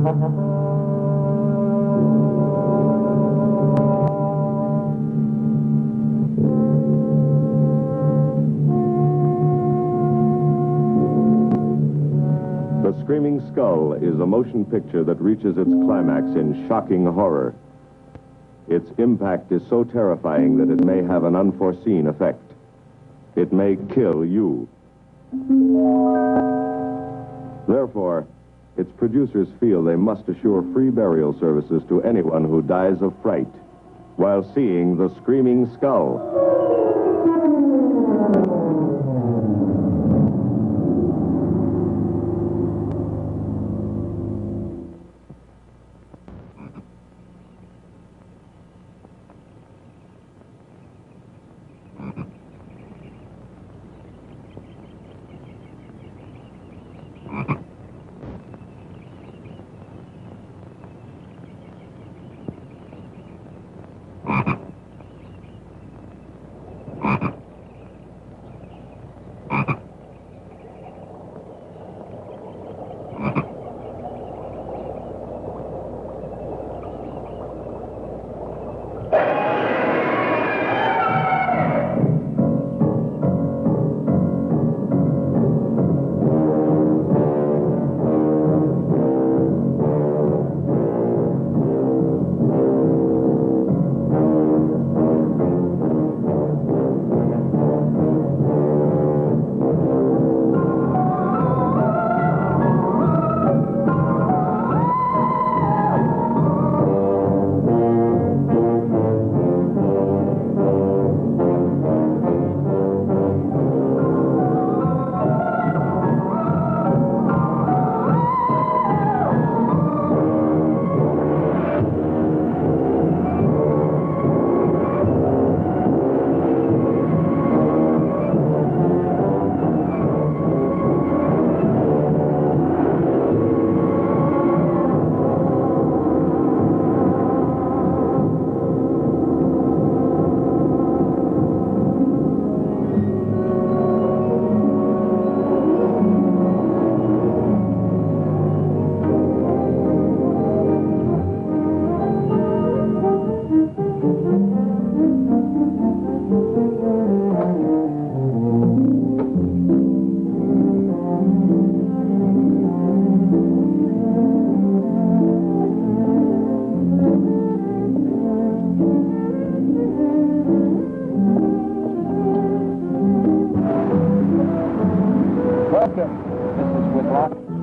The Screaming Skull is a motion picture that reaches its climax in shocking horror. Its impact is so terrifying that it may have an unforeseen effect. It may kill you. Therefore, its producers feel they must assure free burial services to anyone who dies of fright while seeing The Screaming Skull.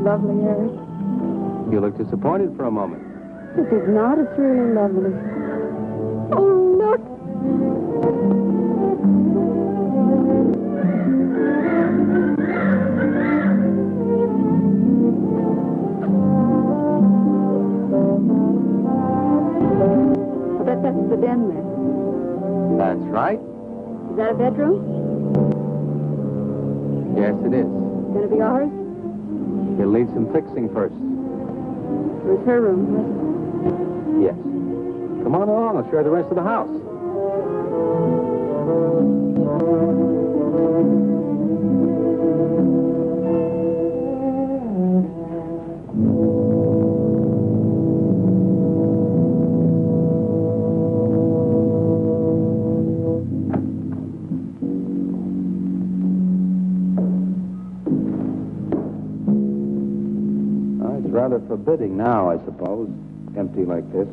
Lovely, Eric. You look disappointed for a moment. This is not. It's really lovely. Oh, look. I bet that's the den there. That's right. Is that a bedroom? Yes, it is. Gonna be ours? You'll need some fixing first. Where's her room? Yes. Come on along. I'll show you the rest of the house. Rather forbidding now, I suppose, empty like this.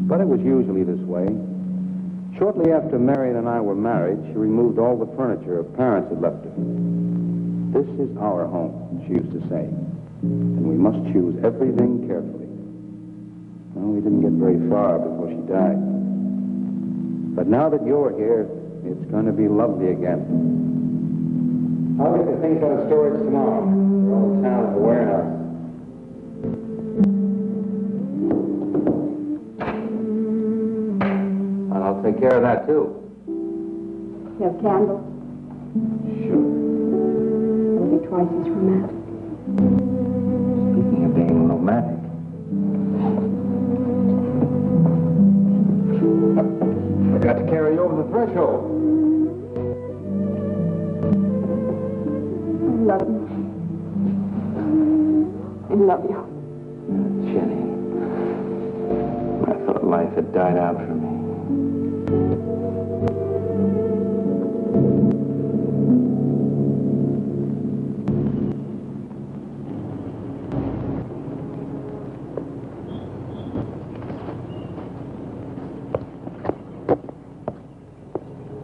But it was usually this way. Shortly after Marion and I were married, she removed all the furniture her parents had left her. This is our home, she used to say, and we must choose everything carefully. Well, we didn't get very far before she died. But now that you're here, it's going to be lovely again. I'll get the things out of storage tomorrow. They're all in town at the warehouse. I'll take care of that, too. You have candles? Sure. It'll be twice as romantic. Speaking of being romantic. Forgot to carry you over the threshold. I love you. I love you. Jenny. I thought life had died out for me.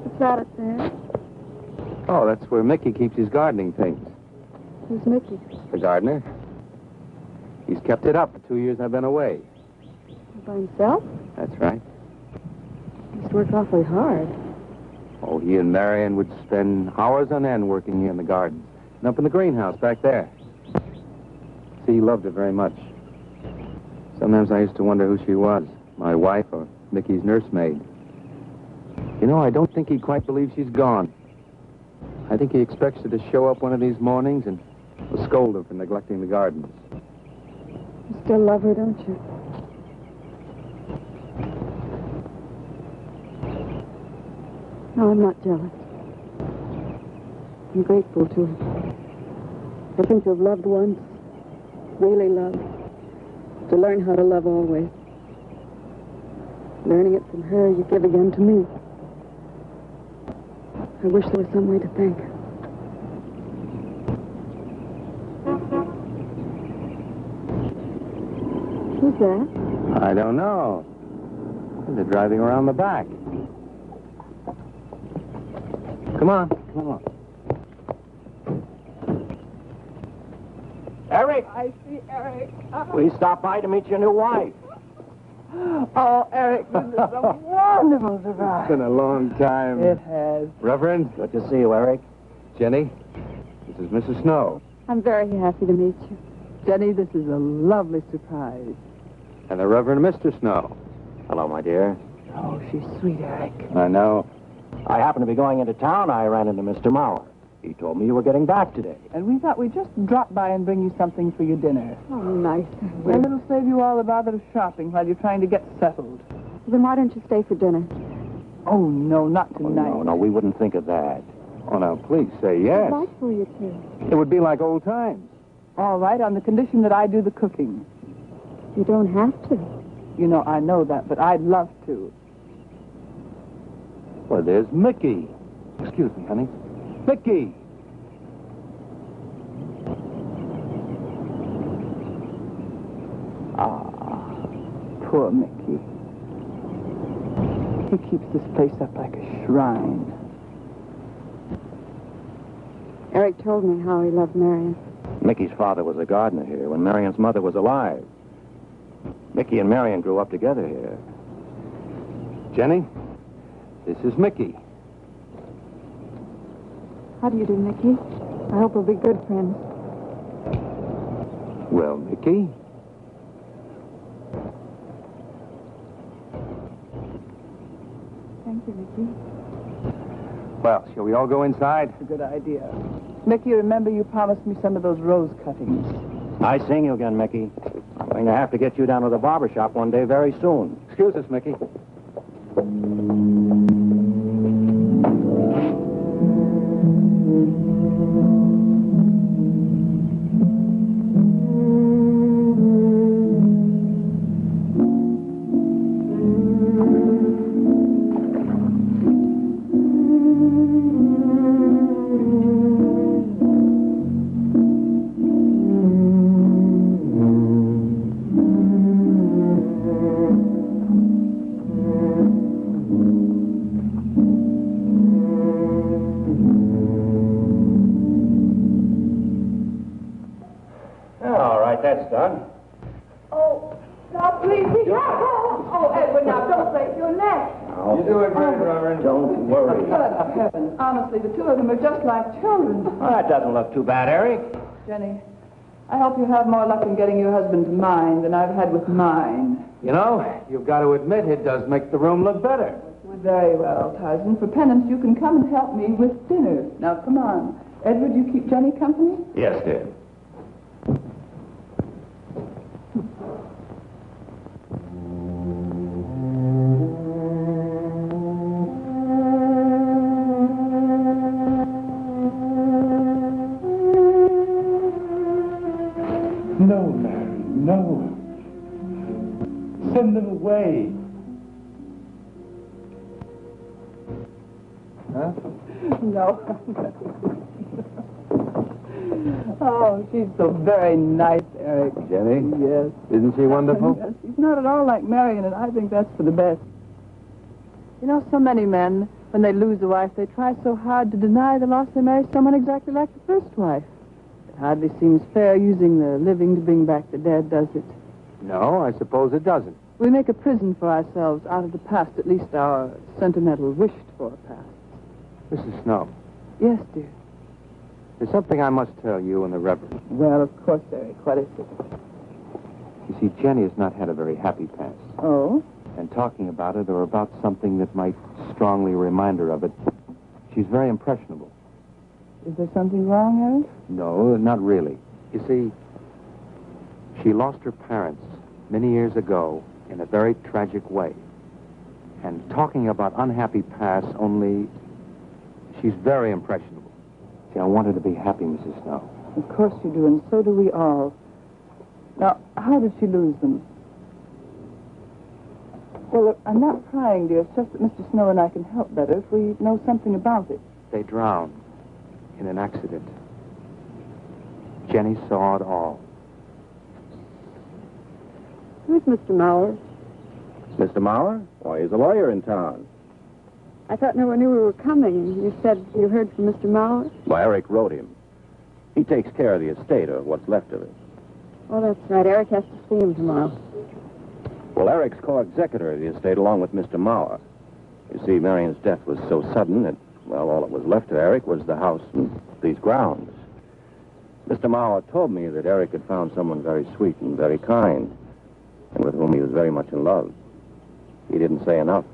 What's that up there? Oh, that's where Mickey keeps his gardening things. Who's Mickey? The gardener. He's kept it up the 2 years I've been away. By himself? That's right. He must work awfully hard. Oh, he and Marion would spend hours on end working here in the garden. And up in the greenhouse back there. See, he loved her very much. Sometimes I used to wonder who she was, my wife or Mickey's nursemaid. You know, I don't think he quite believes she's gone. I think he expects her to show up one of these mornings and will scold her for neglecting the gardens. You still love her, don't you? No, I'm not jealous. I'm grateful to her. I think to have loved once, really loved, to learn how to love always. Learning it from her, you give again to me. I wish there was some way to thank her. Who's that? I don't know. They're driving around the back. Come on, come on. Eric! I see Eric. We stopped by to meet your new wife. Oh, Eric, this is a wonderful surprise. It's been a long time. It has. Reverend, Good to see you, Eric. Jenny, this is Mrs. Snow. I'm very happy to meet you. Jenny, this is a lovely surprise. And the Reverend Mr. Snow. Hello, my dear. Oh, she's sweet, Eric. I know. I happened to be going into town. I ran into Mr. Mauer. He told me you were getting back today. And we thought we'd just drop by and bring you something for your dinner. Oh, nice. And it'll save you all the bother of shopping while you're trying to get settled. Then why don't you stay for dinner? Oh, no, not Oh, tonight. no, we wouldn't think of that. Oh, now, please say yes. I'd like for you to. It would be like old times. All right, on the condition that I do the cooking. You don't have to. You know, I know that, but I'd love to. Well, there's Mickey. Excuse me, honey. Mickey! Ah, poor Mickey. He keeps this place up like a shrine. Eric told me how he loved Marion. Mickey's father was a gardener here when Marion's mother was alive. Mickey and Marion grew up together here. Jenny, this is Mickey. How do you do, Mickey? I hope we'll be good friends. Well, Mickey? Thank you, Mickey. Well, shall we all go inside? It's a good idea. Mickey, remember you promised me some of those rose cuttings. Nice seeing you again, Mickey. I'm going to have to get you down to the barber shop one day very soon. Excuse us, Mickey. All right, that's done. Oh, now please be careful. Oh, Edward, now don't break your neck. You're doing great, Reverend. Don't worry. Good heavens. Honestly, the two of them are just like children. Well, that doesn't look too bad, Eric. Jenny, I hope you have more luck in getting your husband to mine than I've had with mine. You know, you've got to admit it does make the room look better. Very well, Tarzan. For penance, you can come and help me with dinner. Now, come on. Edward, you keep Jenny company? Yes, dear. No, Mary, no. Send them away. Huh? No. Oh, she's so very nice, Eric. Jenny? Yes. Isn't she wonderful? Yes, she's not at all like Marion, and I think that's for the best. You know, so many men, when they lose a wife, they try so hard to deny the loss they marry someone exactly like the first wife. It hardly seems fair using the living to bring back the dead, does it? No, I suppose it doesn't. We make a prison for ourselves out of the past, at least our sentimental, wished-for past. Mrs. Snow, Yes, dear. there's something I must tell you and the Reverend. Well, of course, Eric. What is it? You see, Jenny has not had a very happy past. Oh? And talking about it or about something that might strongly remind her of it, she's very impressionable. Is there something wrong, Eric? No, not really. You see, she lost her parents many years ago in a very tragic way. And talking about unhappy past only, she's very impressionable. See, I want her to be happy, Mrs. Snow. Of course you do, and so do we all. Now, how did she lose them? Well, look, I'm not prying, dear. It's just that Mr. Snow and I can help better if we know something about it. They drowned in an accident. Jenny saw it all. Who's Mr. Mauer? Mr. Mauer? Why, he's a lawyer in town. I thought no one knew we were coming. You said you heard from Mr. Mauer? Well, Eric wrote him. He takes care of the estate, or what's left of it. Oh, that's right. Eric has to see him tomorrow. Well, Eric's co-executor of the estate along with Mr. Mauer. You see, Marion's death was so sudden that, well, all that was left to Eric was the house and these grounds. Mr. Mauer told me that Eric had found someone very sweet and very kind, and with whom he was very much in love. He didn't say enough.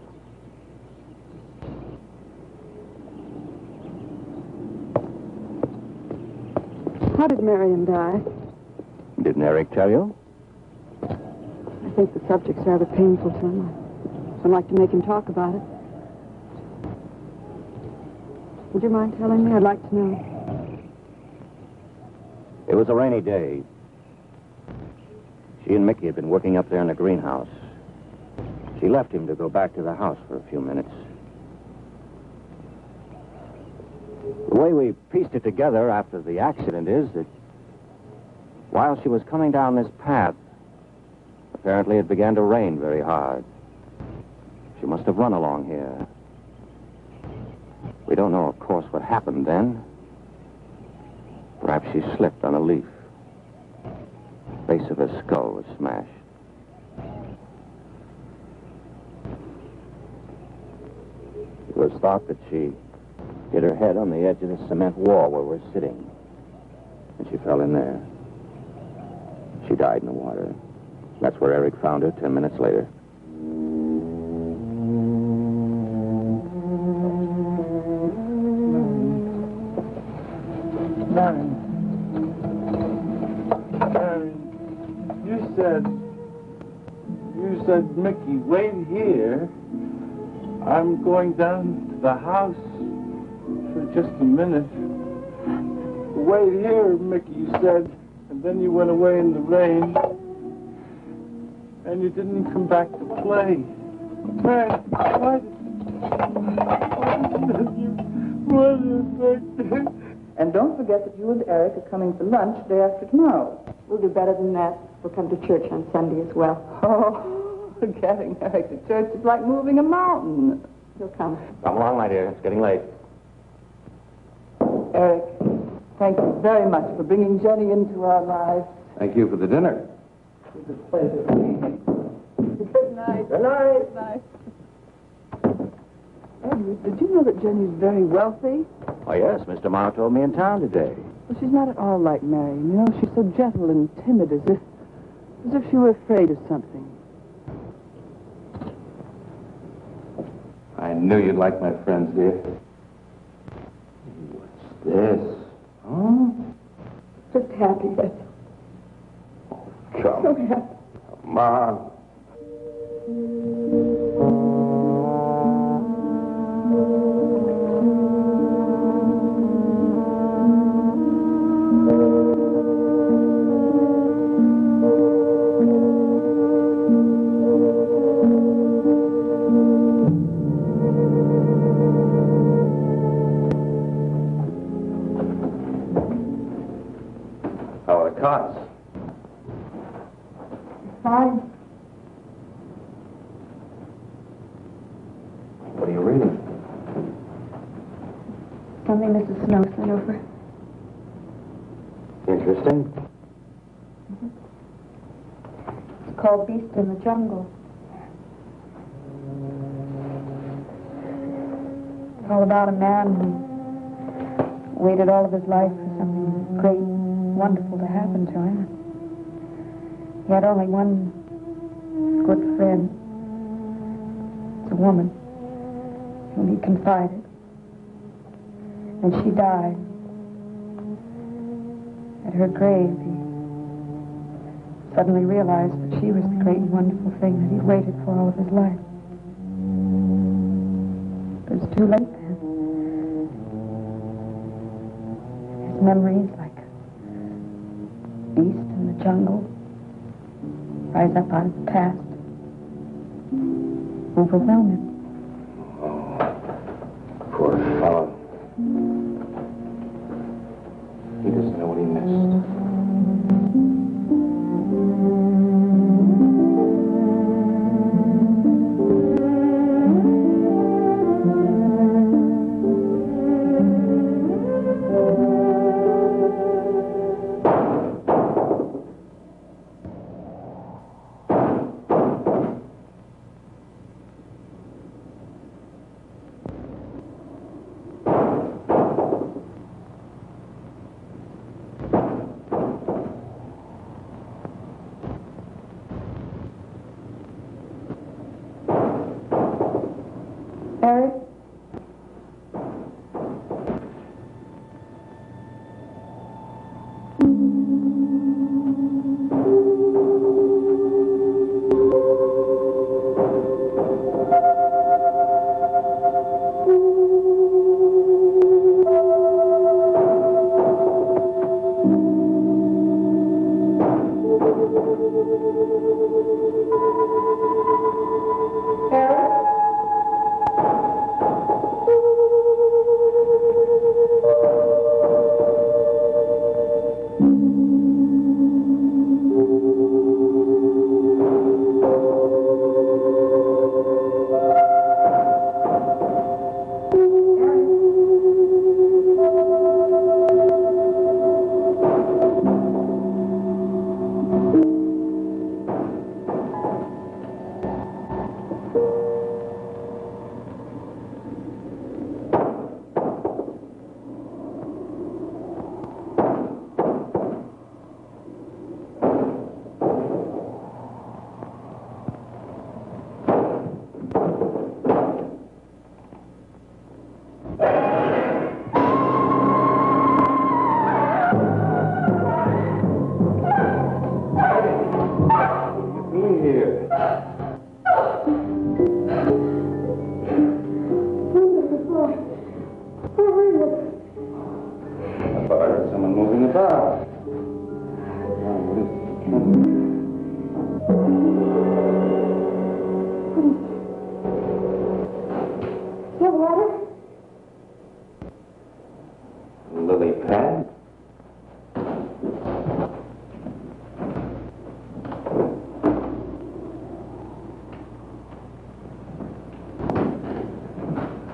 How did Marion die? Didn't Eric tell you? I think the subject's rather painful to him. I'd like to make him talk about it. Would you mind telling me? I'd like to know. It was a rainy day. She and Mickey had been working up there in the greenhouse. She left him to go back to the house for a few minutes. The way we pieced it together after the accident is that while she was coming down this path, apparently it began to rain very hard. She must have run along here. We don't know, of course, what happened then. Perhaps she slipped on a leaf. The base of her skull was smashed. It was thought that she hit her head on the edge of the cement wall where we're sitting. And she fell in there. She died in the water. That's where Eric found her 10 minutes later. Marion, you said, Mickey, wait here. I'm going down to the house for just a minute. Wait here, Mickey, you said. And then you went away in the rain. And you didn't come back to play. Man, what is it? And don't forget that you and Eric are coming for lunch day after tomorrow. We'll do better than that. We'll come to church on Sunday as well. Oh, getting Eric to church is like moving a mountain. He'll come. Come along, my dear. It's getting late. Eric, thank you very much for bringing Jenny into our lives. Thank you for the dinner. It was a pleasure. Good night. Good night. Good night. Edward, did you know that Jenny's very wealthy? Oh, yes. Mr. Mauer told me in town today. Well, she's not at all like Marion. You know, she's so gentle and timid, as if she were afraid of something. I knew you'd like my friends, dear. What's this? Huh? Just happy, that's Come. so happy. Come on. Fine. What are you reading? Something Mrs. Snow sent over. Interesting. It's called Beast in the Jungle. It's all about a man who waited all of his life for something great, wonderful to happen to him. He had only one good friend. It's a woman whom he confided. And she died. At her grave, he suddenly realized that she was the great and wonderful thing that he'd waited for all of his life. But it's too late then. His memories, like a beast in the jungle, rise up out of the past, overwhelm him. Oh, poor fellow. He doesn't know what he missed. Eric?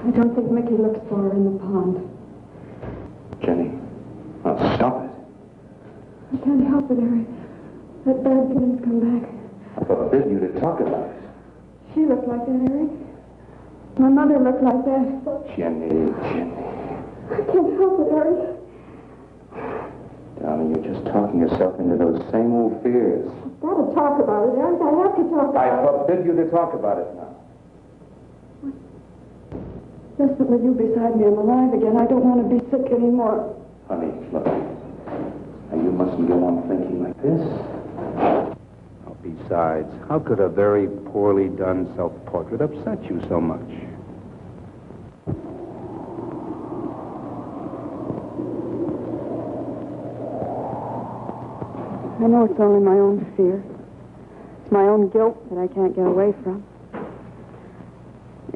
I don't think Mickey looks for her in the pond. Jenny, oh, stop it. I can't help it, Eric. That bad feeling's come back. I forbid you to talk about it. She looked like that, Eric. My mother looked like that. Jenny. I can't help it, Eric. Darling, you're just talking yourself into those same old fears. I've got to talk about it, Eric. I have to talk about it. I forbid you to talk about it now. Just that with you beside me, I'm alive again. I don't want to be sick anymore. Honey, look. Now, you mustn't go on thinking like this. Oh, besides, how could a very poorly done self-portrait upset you so much? I know it's only my own fear. It's my own guilt that I can't get away from.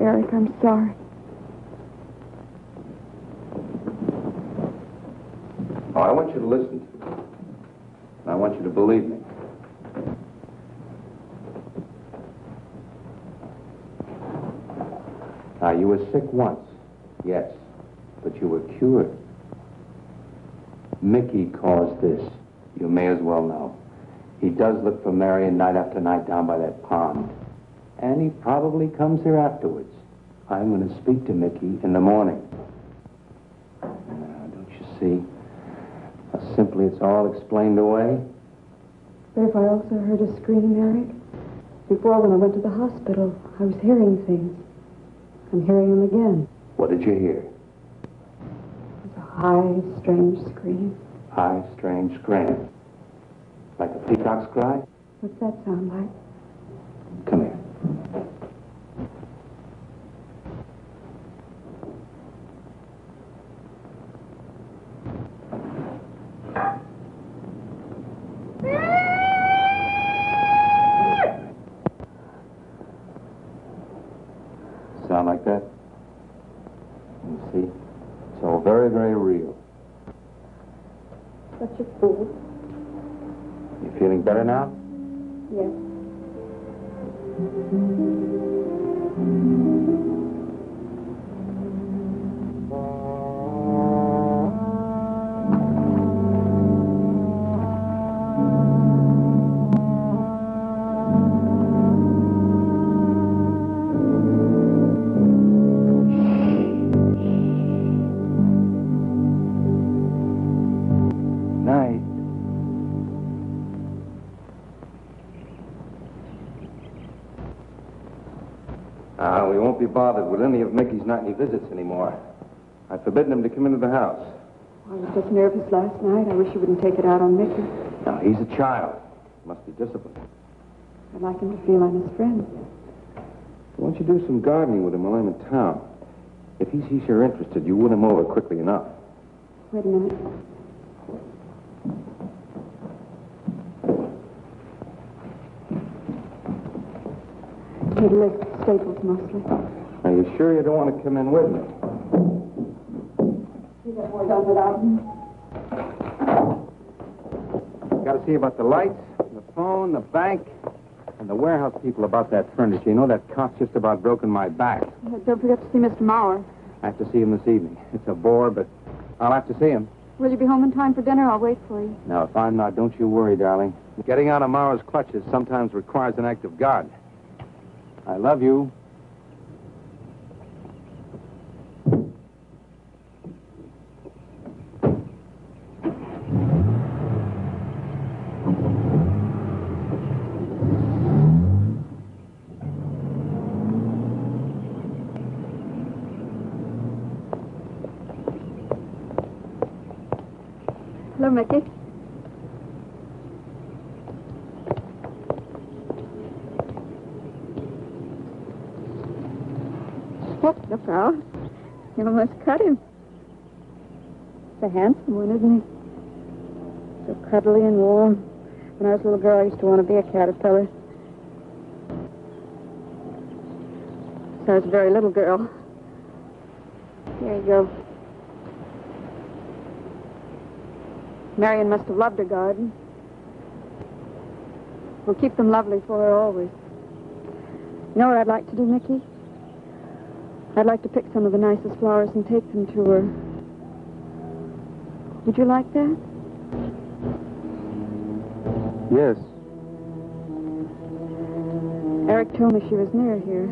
Eric, I'm sorry. Oh, I want you to listen to me. I want you to believe me. You were sick once, yes, but you were cured. Mickey caused this. You may as well know. He does look for Marion night after night down by that pond. And he probably comes here afterwards. I'm going to speak to Mickey in the morning. Now, don't you see? How simply it's all explained away? But if I also heard a scream, Eric? Before, when I went to the hospital, I was hearing things. I'm hearing them again. What did you hear? It was a high, strange scream. High, strange scream. Like a peacock's cry? What's that sound like? Come here. Sound like that? You see? It's all very, very real. Such a fool. You feeling better now? Yes. We won't be bothered with any of Mickey's nightly visits anymore. I've forbidden him to come into the house. I was just nervous last night. I wish you wouldn't take it out on Mickey. Now, he's a child. He must be disciplined. I'd like him to feel I'm his friend. Why don't you do some gardening with him while I'm in town? If he sees you're interested, you win him over quickly enough. Wait a minute. He'd lift staples mostly. Are you sure you don't want to come in with me? You get more done without me. Got to see about the lights, the phone, the bank, and the warehouse people about that furniture. You know, that cop's just about broken my back. Don't forget to see Mr. Maurer. I have to see him this evening. It's a bore, but I'll have to see him. Will you be home in time for dinner? I'll wait for you. Now, if I'm not, don't you worry, darling. Getting out of Maurer's clutches sometimes requires an act of God. I love you. Hello, Mickey. Oh, look out. You almost cut him. He's a handsome one, isn't he? So cuddly and warm. When I was a little girl, I used to want to be a caterpillar. So I was a very little girl. Here you go. Marion must have loved her garden. We'll keep them lovely for her always. You know what I'd like to do, Mickey? I'd like to pick some of the nicest flowers and take them to her. Would you like that? Yes. Eric told me she was near here.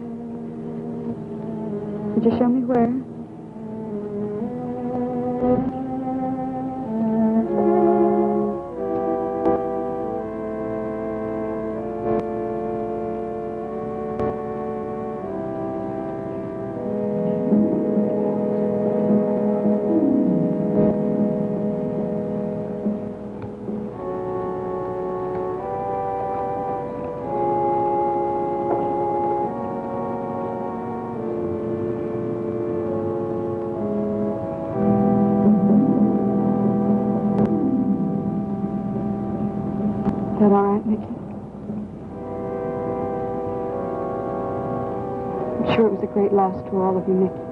Could you show me where? Is that all right, Mickey? I'm sure it was a great loss to all of you, Mickey.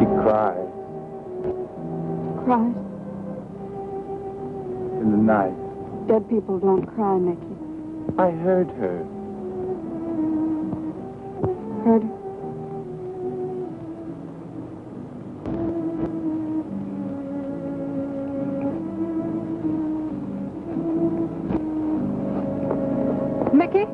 She cried Cries? in the night. Dead people don't cry, Mickey. I heard her. heard her. Mickey?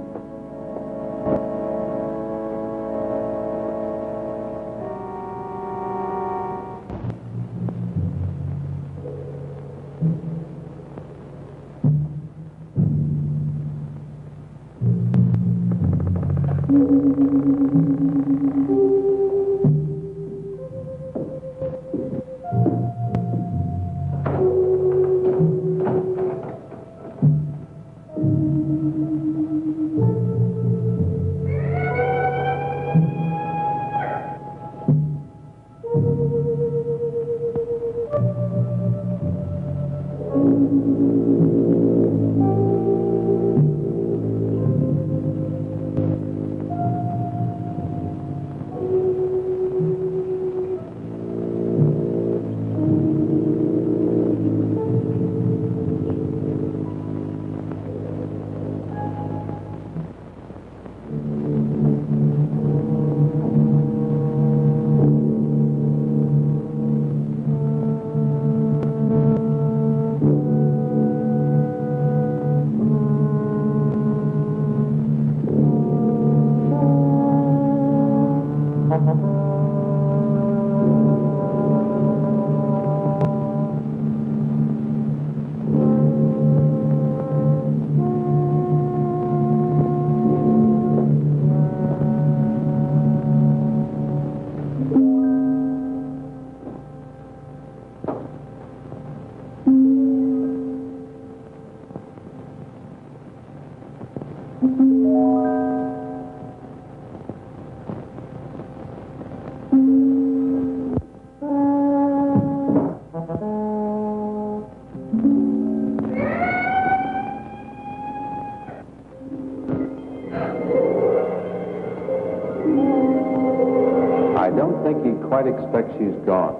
I don't think he quite expects she's gone.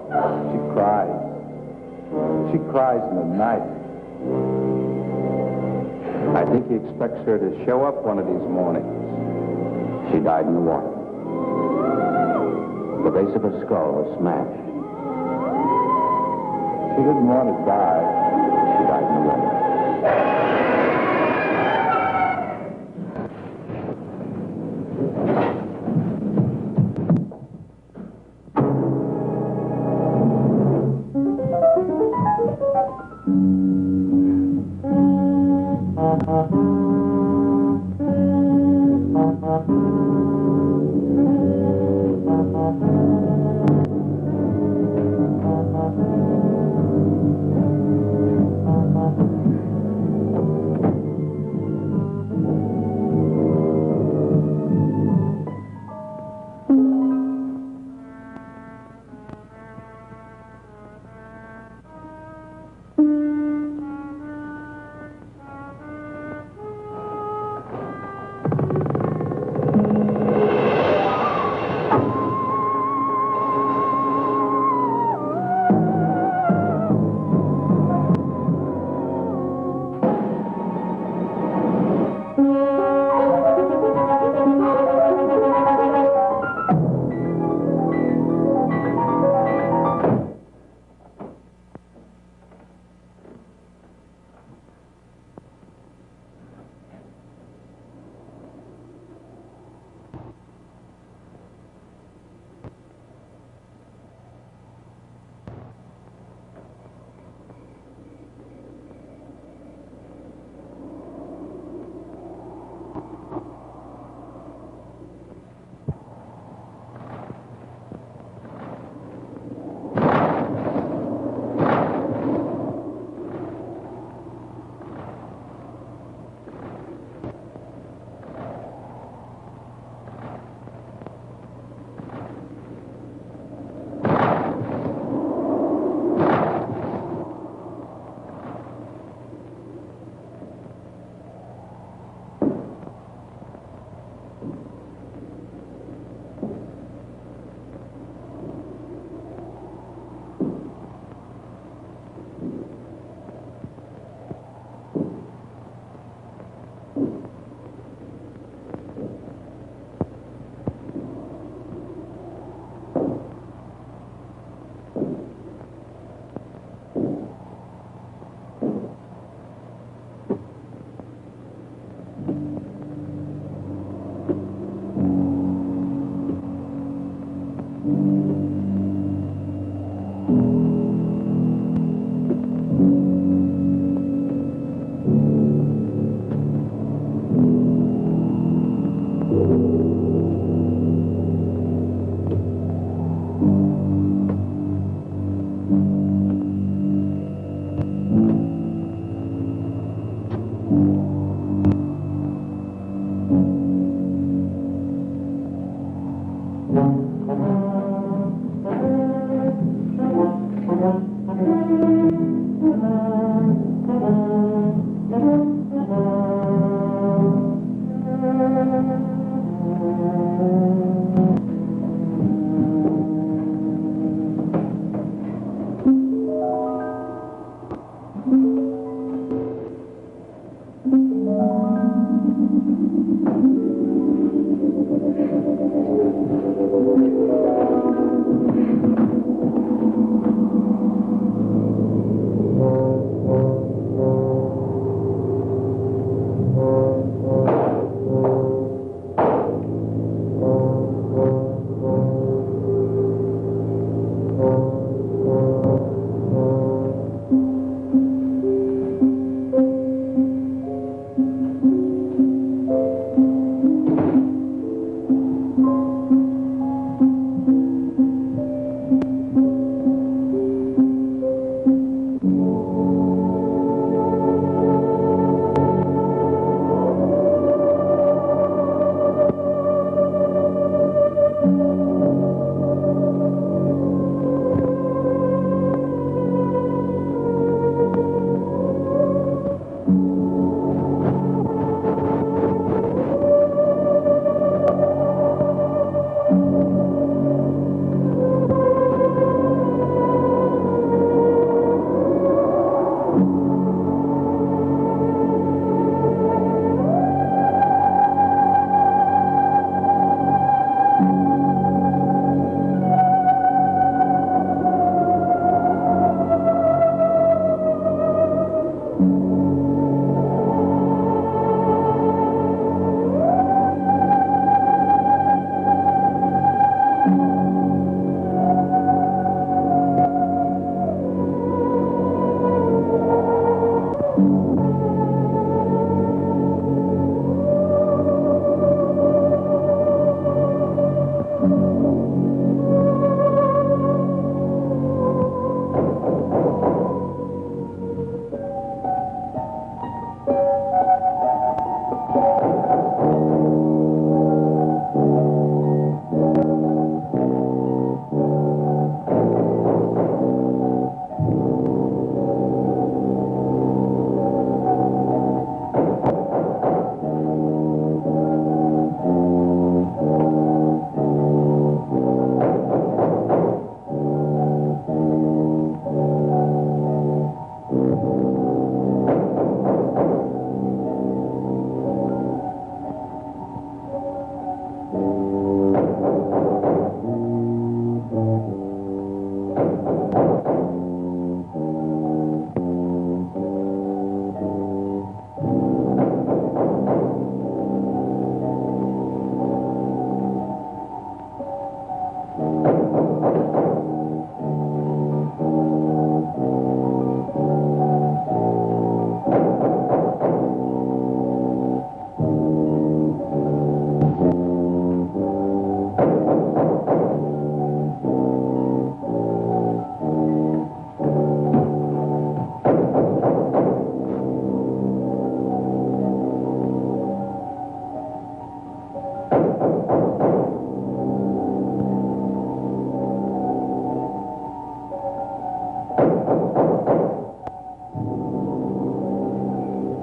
She cries. She cries in the night. I think he expects her to show up one of these mornings. She died in the water. The base of her skull was smashed. She didn't want to die. She died in the water.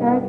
Eric?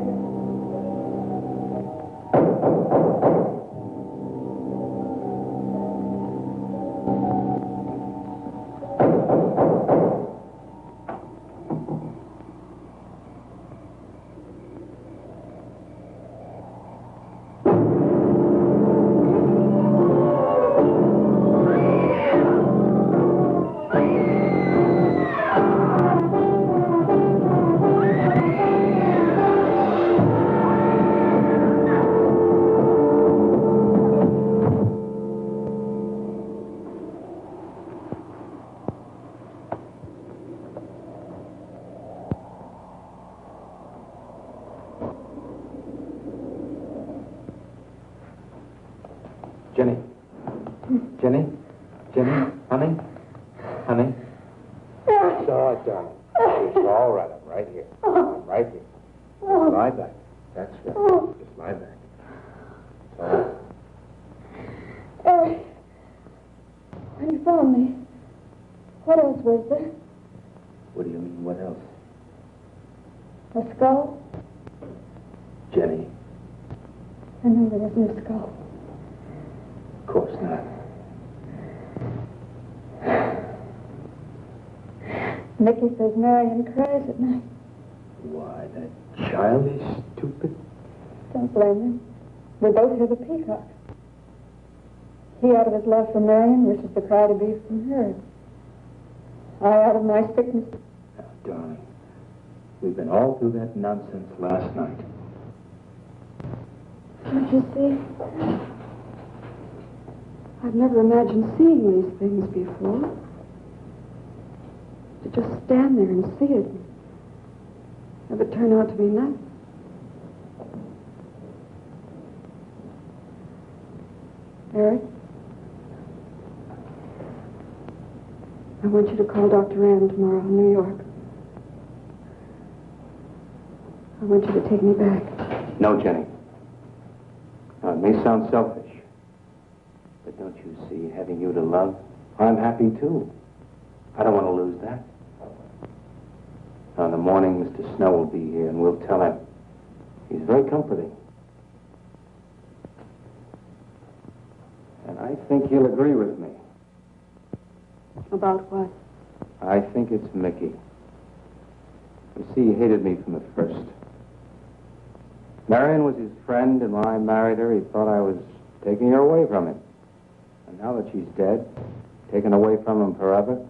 Jenny. Jenny? Jenny? Honey? Honey? It's all right, darling. It's all right. I'm right here. I'm right here. Just lie back. That's right. Just lie back. It's all right. Eric, when you found me, what else was there? What do you mean, what else? A skull? Jenny? I know there wasn't a skull. Of course not. Nicky says Marion cries at night. Why, that child is stupid. Don't blame him. We both hear the peacock. He out of his love for Marion wishes the cry to be from her. I out of my sickness. Now, darling, we've been all through that nonsense last night. Don't you see? I've never imagined seeing these things before. To just stand there and see it. Have it turn out to be nothing. Eric? I want you to call Dr. Ann tomorrow in New York. I want you to take me back. No, Jenny. Now, it may sound selfish, but don't you see, having you to love, I'm happy too. I don't want to lose that. Now, in the morning, Mr. Snow will be here, and we'll tell him. He's very comforting. And I think he'll agree with me. About what? I think it's Mickey. You see, he hated me from the first. Marion was his friend, and when I married her, he thought I was taking her away from him. And now that she's dead, taken away from him forever,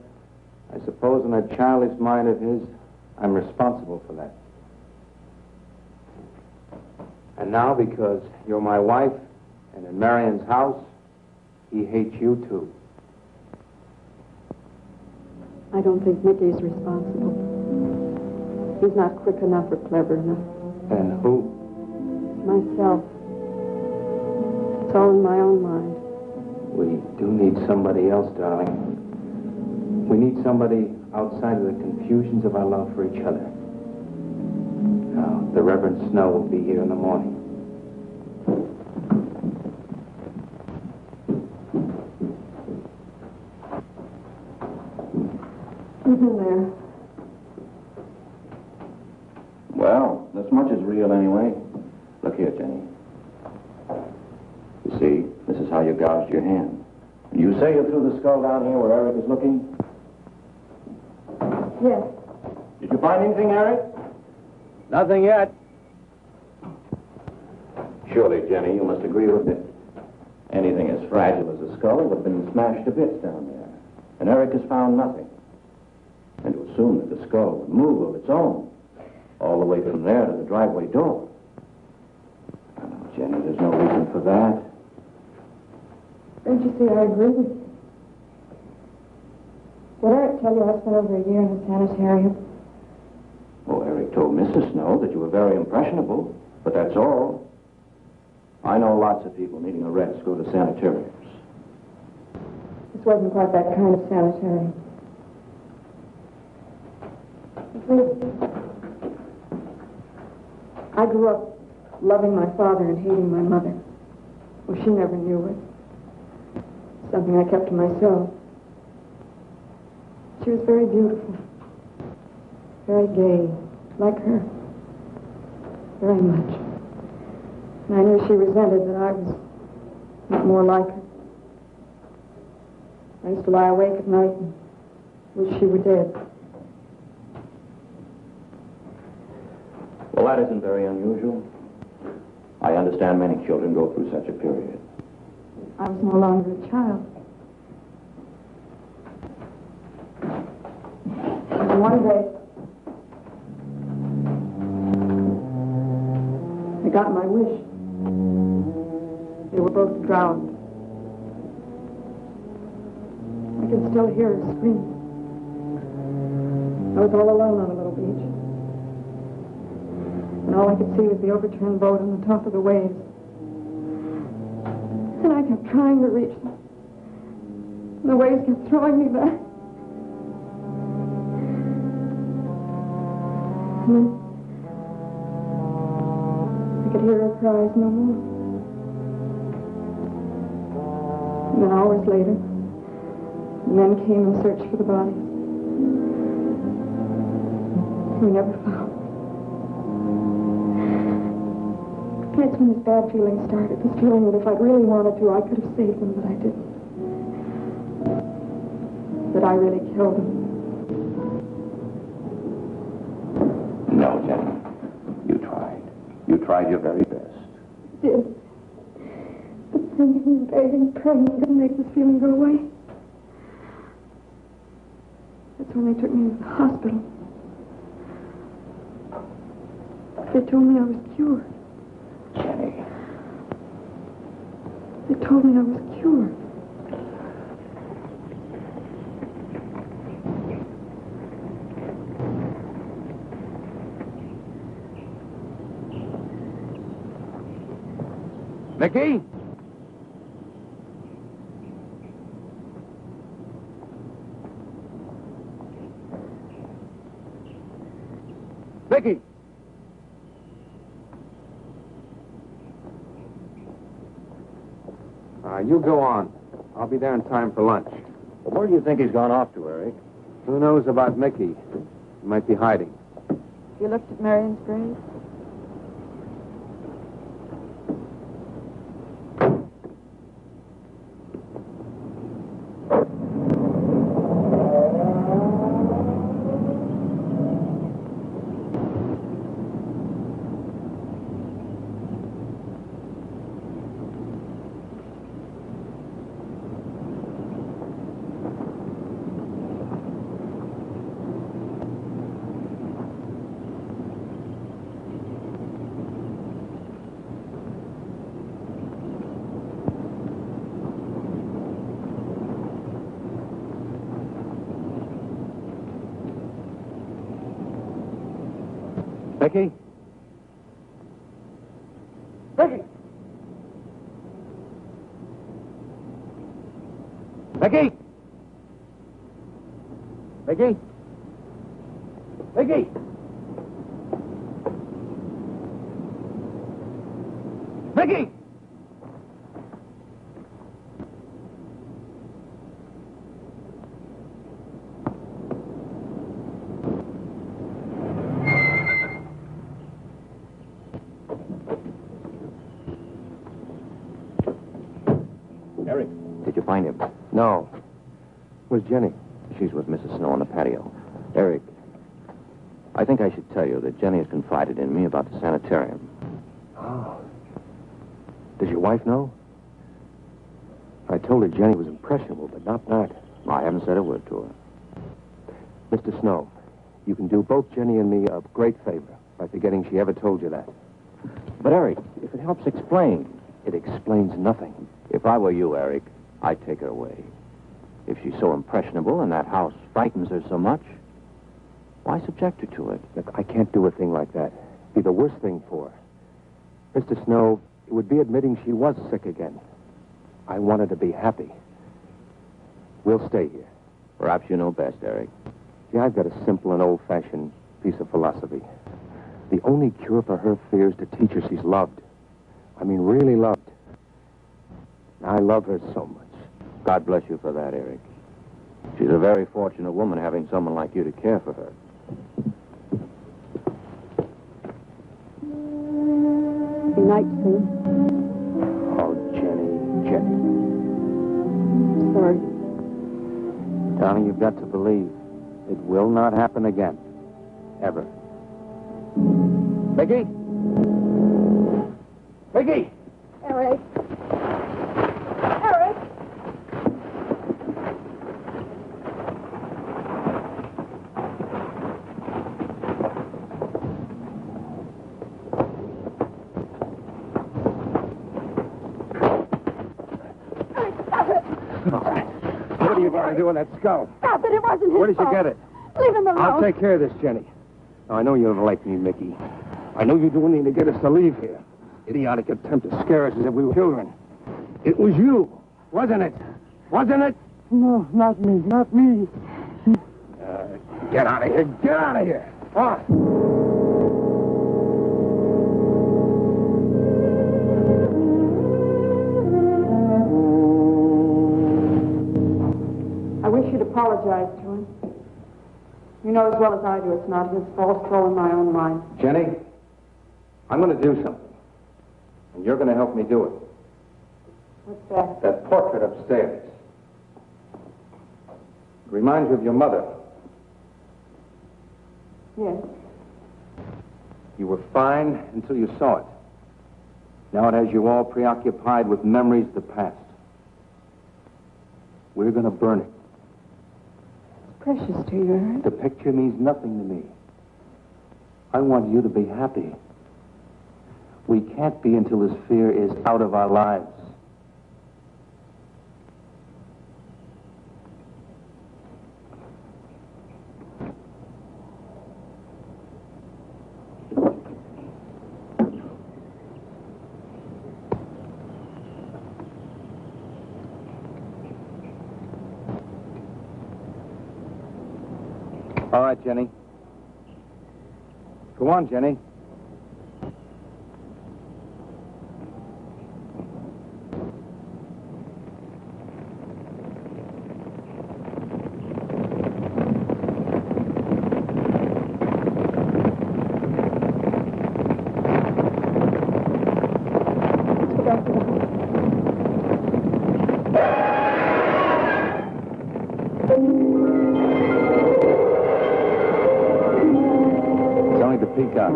I suppose in that childish mind of his, I'm responsible for that. And now, because you're my wife, and in Marion's house, he hates you too. I don't think Mickey's responsible. He's not quick enough or clever enough. And who? Myself. It's all in my own mind. We do need somebody else, darling. We need somebody outside of the confusions of our love for each other. Now, the Reverend Snow will be here in the morning. He's in there. Well, this much is real anyway. Look here, Jenny. You see, this is how you gouged your hand. You say you threw the skull down here where Eric is looking? Yes. Did you find anything, Eric? Nothing yet. Surely, Jenny, you must agree with me. Anything as fragile as a skull would have been smashed to bits down there. And Eric has found nothing. And to assume that the skull would move of its own, all the way from there to the driveway door. Oh, Jenny, there's no reason for that. Don't you see, I agree with you. Did Eric tell you I spent over a year in the sanitarium? Oh, Eric told Mrs. Snow that you were very impressionable, but that's all. I know lots of people needing a rest go to sanitariums. This wasn't quite that kind of sanitarium. I grew up loving my father and hating my mother. Well, she never knew it. Something I kept to myself. She was very beautiful. Very gay, like her. very much. And I knew she resented that I was not more like her. I used to lie awake at night and wish she were dead. Well, that isn't very unusual. I understand many children go through such a period. I was no longer a child. And one day, I got my wish. They were both drowned. I can still hear her scream. I was all alone on a little beach. And all I could see was the overturned boat on the top of the waves. And I kept trying to reach them. And the waves kept throwing me back. And then I could hear her cries no more. And then hours later, the men came and searched for the bodies. We never found. That's when this bad feeling started. This feeling that if I'd really wanted to, I could have saved them, but I didn't. That I really killed them. No, Jenny. You tried. You tried your very best. I did. But singing and begging, praying didn't make this feeling go away. That's when they took me to the hospital. They told me I was cured. Jenny. They told me I was cured. Mickey? Mickey! You go on. I'll be there in time for lunch. Well, where do you think he's gone off to, Eric? Who knows about Mickey? He might be hiding. You looked at Marion's grave? Mickey? Mickey! Mickey! Mickey? Mickey! Mickey! Eric, did you find him? No. Where's Jenny? She's with Mrs. Snow on the patio. Eric, I think I should tell you that Jenny has confided in me about the sanitarium. Oh. Does your wife know? I told her Jenny was impressionable, but not that. I haven't said a word to her. Mr. Snow, you can do both Jenny and me a great favor by forgetting she ever told you that. But, Eric, if it helps explain. It explains nothing. If I were you, Eric, I'd take her away. If she's so impressionable and that house frightens her so much, why subject her to it? Look, I can't do a thing like that. It'd be the worst thing for her. Mr. Snow, it would be admitting she was sick again. I want her to be happy. We'll stay here. Perhaps you know best, Eric. See, I've got a simple and old-fashioned piece of philosophy. The only cure for her fear is to teach her she's loved. I mean, really loved. I love her so much. God bless you for that, Eric. She's a very fortunate woman having someone like you to care for her. night soon. Oh, Jenny. Sorry. Darling, you've got to believe it will not happen again. Ever. Peggy? Peggy! Eric. Eric! What are you going to do with that skull? Stop it, it wasn't his Where did you fault. get it? Leave him alone. I'll take care of this, Jenny. Now, I know you don't like me, Mickey. I know you do anything to get us to leave here. Idiotic attempt to scare us as if we were children. It was you, wasn't it? Wasn't it? No, not me. Get out of here. Get out of here. On. I wish you'd apologize to him. You know as well as I do it's not his fault. It's all in my own mind. Jenny, I'm going to do something. And you're going to help me do it. What's that? That portrait upstairs. It reminds you of your mother. Yes. You were fine until you saw it. Now it has you all preoccupied with memories of the past. We're going to burn it. It's precious to you, Eric. The picture means nothing to me. I want you to be happy. We can't be until this fear is out of our lives. All right, Jenny. Go on, Jenny. Let's go back to the house. It's only the peacocks.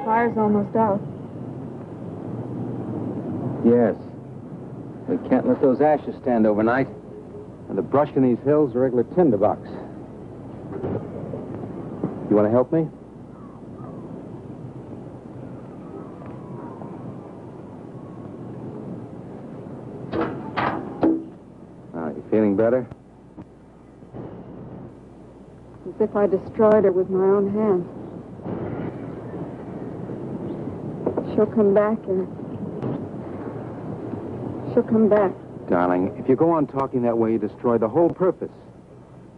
Fire's almost out. Yes. We can't let those ashes stand overnight. And the brush in these hills are a regular tinderbox. You want to help me? You feeling better? As if I destroyed her with my own hands. She'll come back, Eric. She'll come back. Darling, if you go on talking that way, you destroy the whole purpose.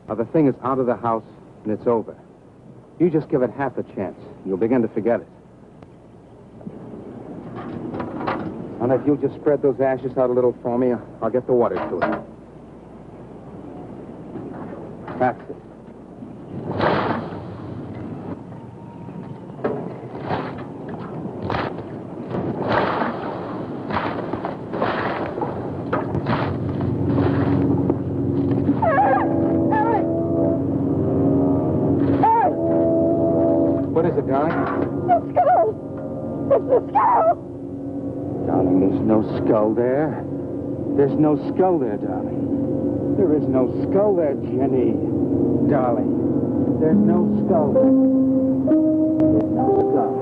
Now, the thing is out of the house, and it's over. You just give it half a chance, and you'll begin to forget it. And if you'll just spread those ashes out a little for me, I'll get the water to it. That's it. What is it, darling? The skull! It's the skull! Darling, there's no skull there. There's no skull there, darling. There is no skull there, Jenny. Darling, there's no skull there. There's no skull.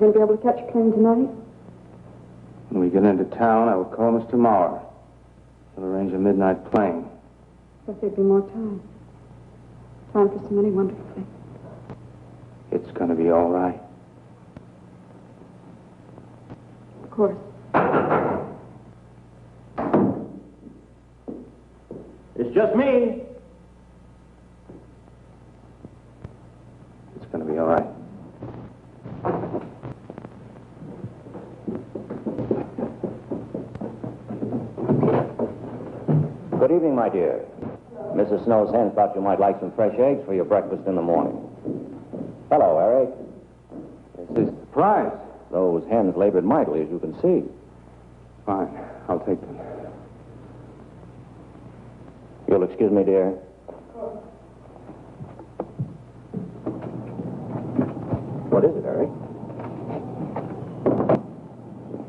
going to be able to catch a train tonight? When we get into town, I will call Mr. Maurer. He'll arrange a midnight plane. But there'd be more time. Time for so many wonderful things. It's going to be all right. Of course. It's just me. It's going to be all right. Good evening, my dear. Mrs. Snow's hen thought you might like some fresh eggs for your breakfast in the morning. Hello, Eric. This is a surprise. Those hens labored mightily, as you can see. Fine. I'll take them. You'll excuse me, dear. What is it, Eric?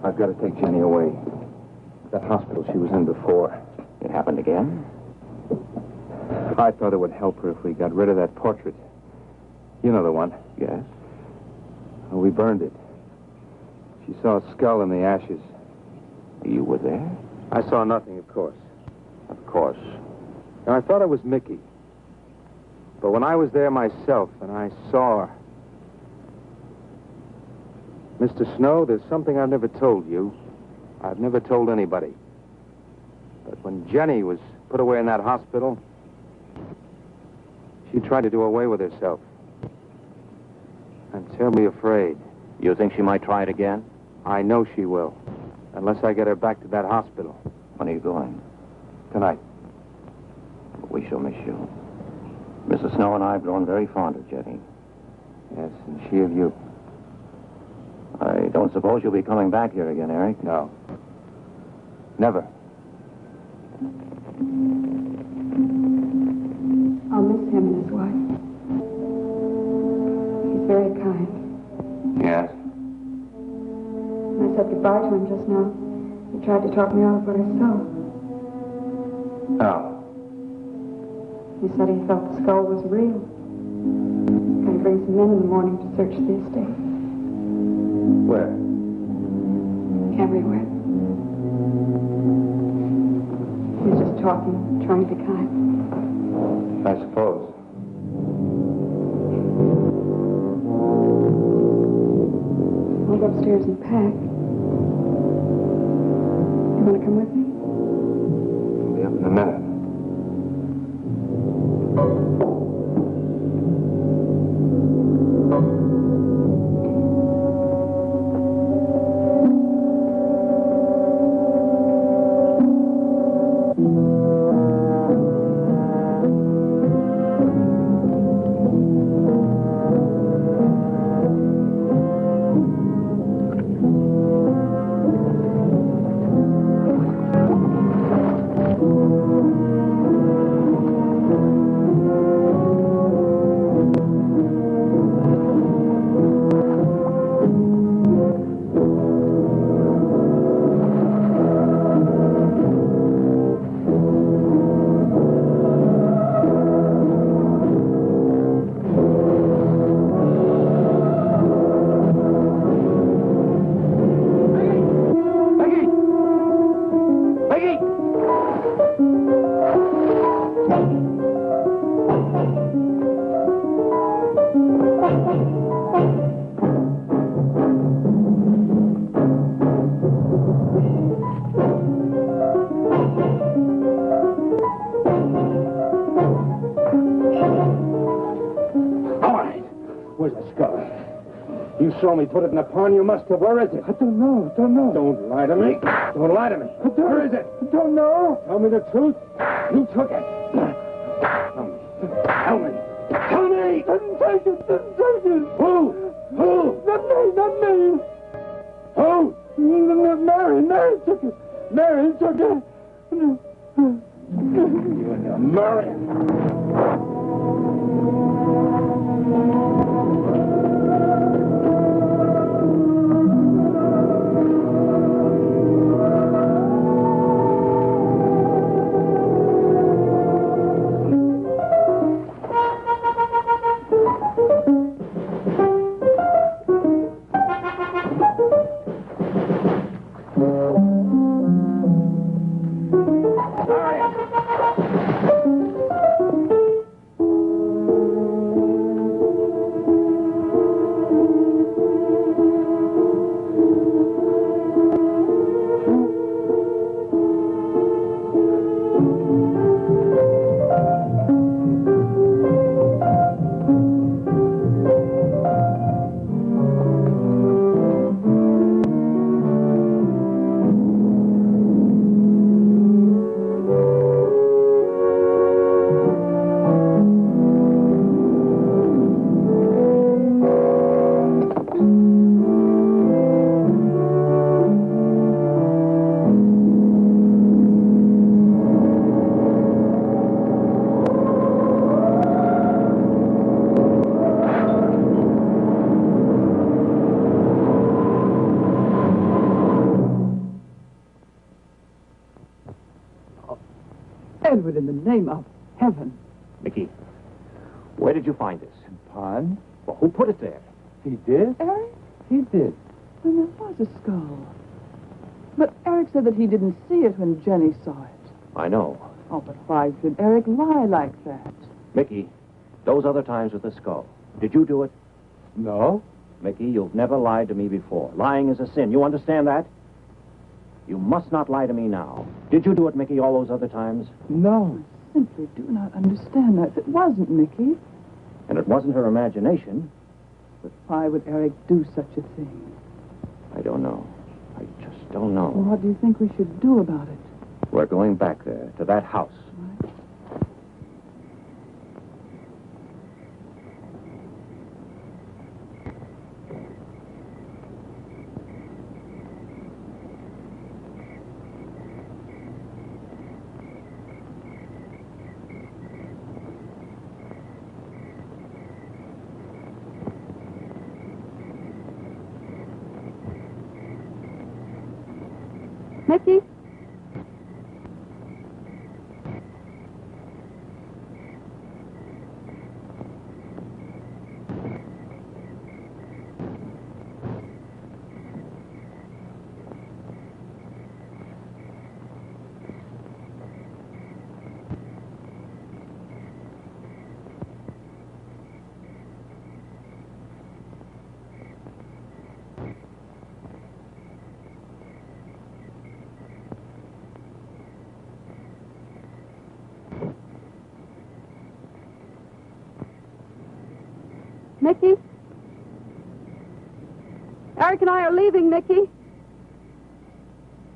I've got to take Jenny away. That hospital she was in before. It happened again? I thought it would help her if we got rid of that portrait. You know the one. Yes. Well, we burned it. She saw a skull in the ashes. You were there? I saw nothing, of course. Of course. Now, I thought it was Mickey. But when I was there myself and I saw her... Mr. Snow, there's something I've never told you. I've never told anybody. But when Jenny was put away in that hospital, she tried to do away with herself. I'm terribly afraid. You think she might try it again? I know she will. Unless I get her back to that hospital. When are you going? Tonight. We shall miss you. Mrs. Snow and I have grown very fond of Jenny. Yes, and she of you. I don't suppose you'll be coming back here again, Eric? No. Never. I'll miss him and his wife. He's very kind. Yes. When I said goodbye to him just now, he tried to talk me out of what I saw. Oh. He said he felt the skull was real. He's going to bring some men in the morning to search the estate. Where? Everywhere. He's just talking, trying to be kind. I suppose. I'll go upstairs and pack. You want to come with me? I'll be up in a minute. You saw me put it in the pond. You must have. Where is it? I don't know. Don't lie to me. Don't lie to me. Where is it? I don't know. Tell me the truth. You took it. Tell me. Tell me. Didn't take it. Who? Not me. Who? Mary took it. Mary took it. You and your Mary. Edward, in the name of heaven. Mickey, where did you find this? Pond? Well, who put it there? He did? Eric? He did. Then there was a skull. But Eric said that he didn't see it when Jenny saw it. I know. Oh, but why should Eric lie like that? Mickey, those other times with the skull. Did you do it? No. Mickey, you've never lied to me before. Lying is a sin. You understand that? You must not lie to me now. Did you do it, Mickey, all those other times? No. I simply do not understand that. If it wasn't Mickey, And it wasn't her imagination. but why would Eric do such a thing? I don't know. I just don't know. Well, what do you think we should do about it? We're going back there, to that house. Right. Mickey? Mickey? Eric and I are leaving, Mickey.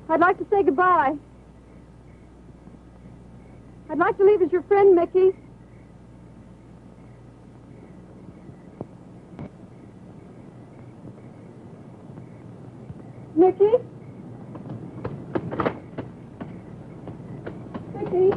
I'd like to say goodbye. I'd like to leave as your friend, Mickey. Mickey? Mickey?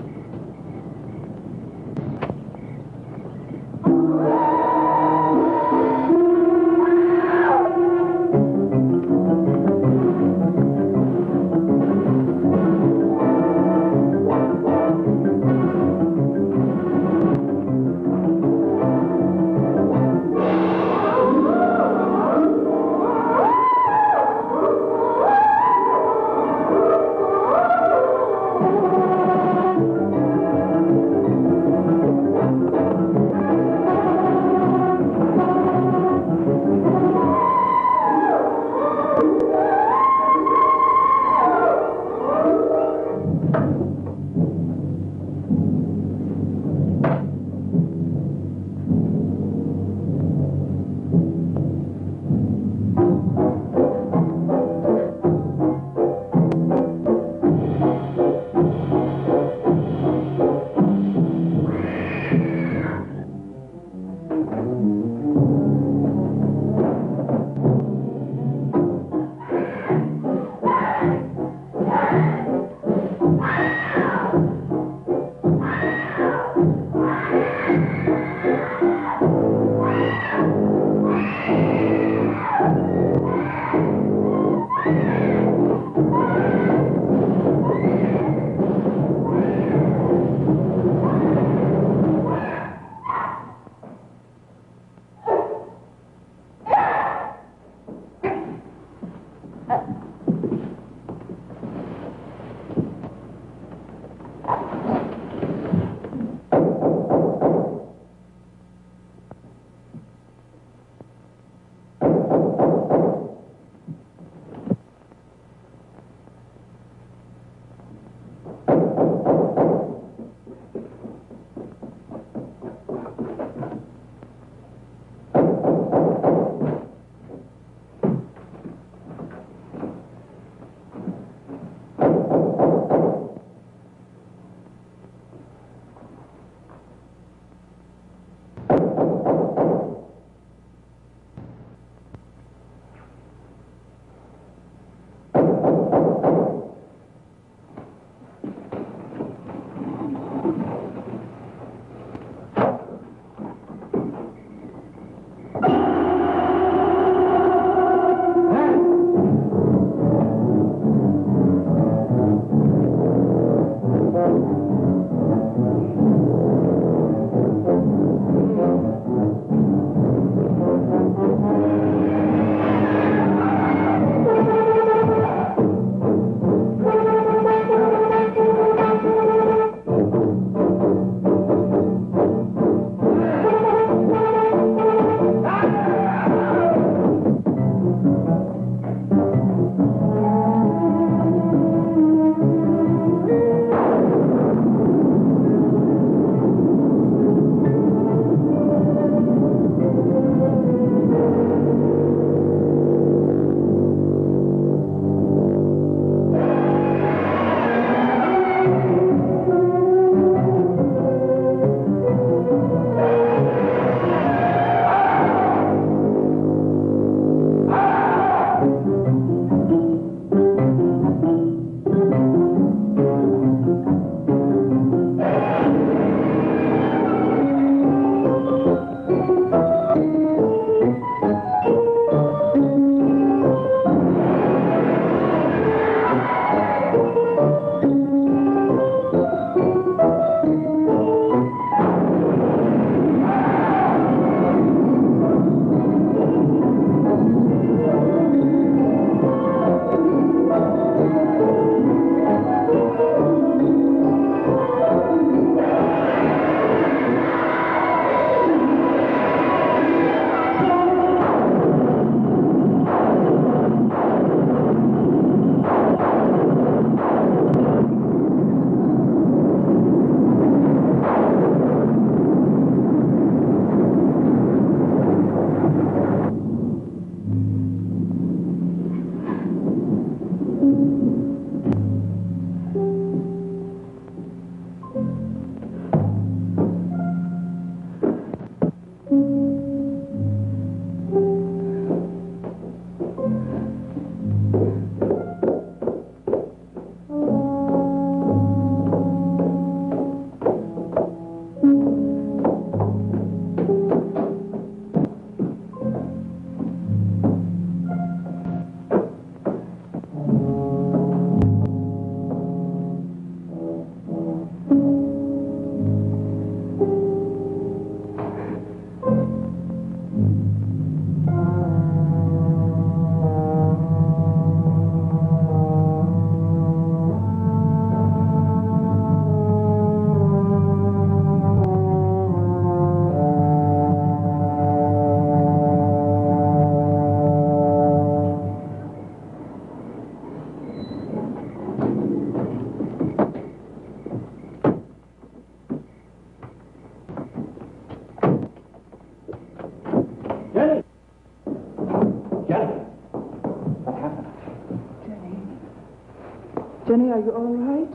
Jenny, are you all right?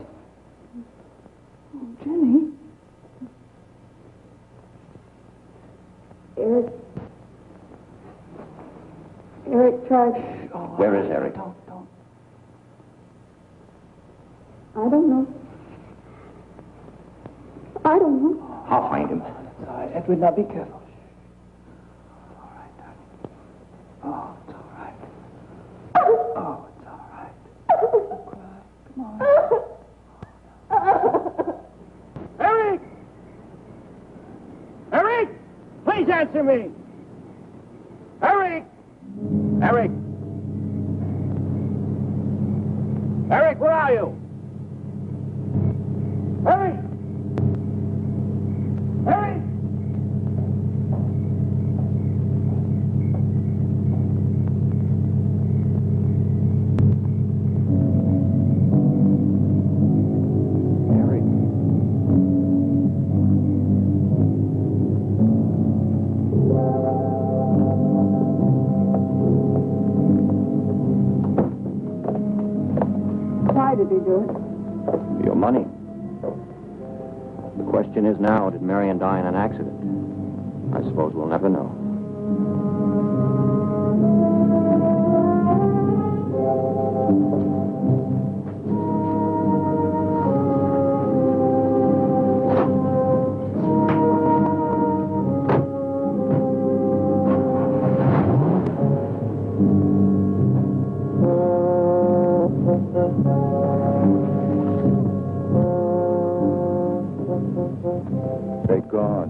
Oh, Jenny. Eric tried. Where is Eric? Don't. I don't know. I'll find him. It's all right. Edward, now be careful. It's all right, darling. Oh, it's all right. Oh, it's all right. Don't cry. Come on. Eric! Eric! Please answer me! Eric! Eric! Eric, where are you? Eric! Eric! Eric. Why did he do it? Your money. The question is now, did Marion die in an accident? I suppose we'll never know. They're gone.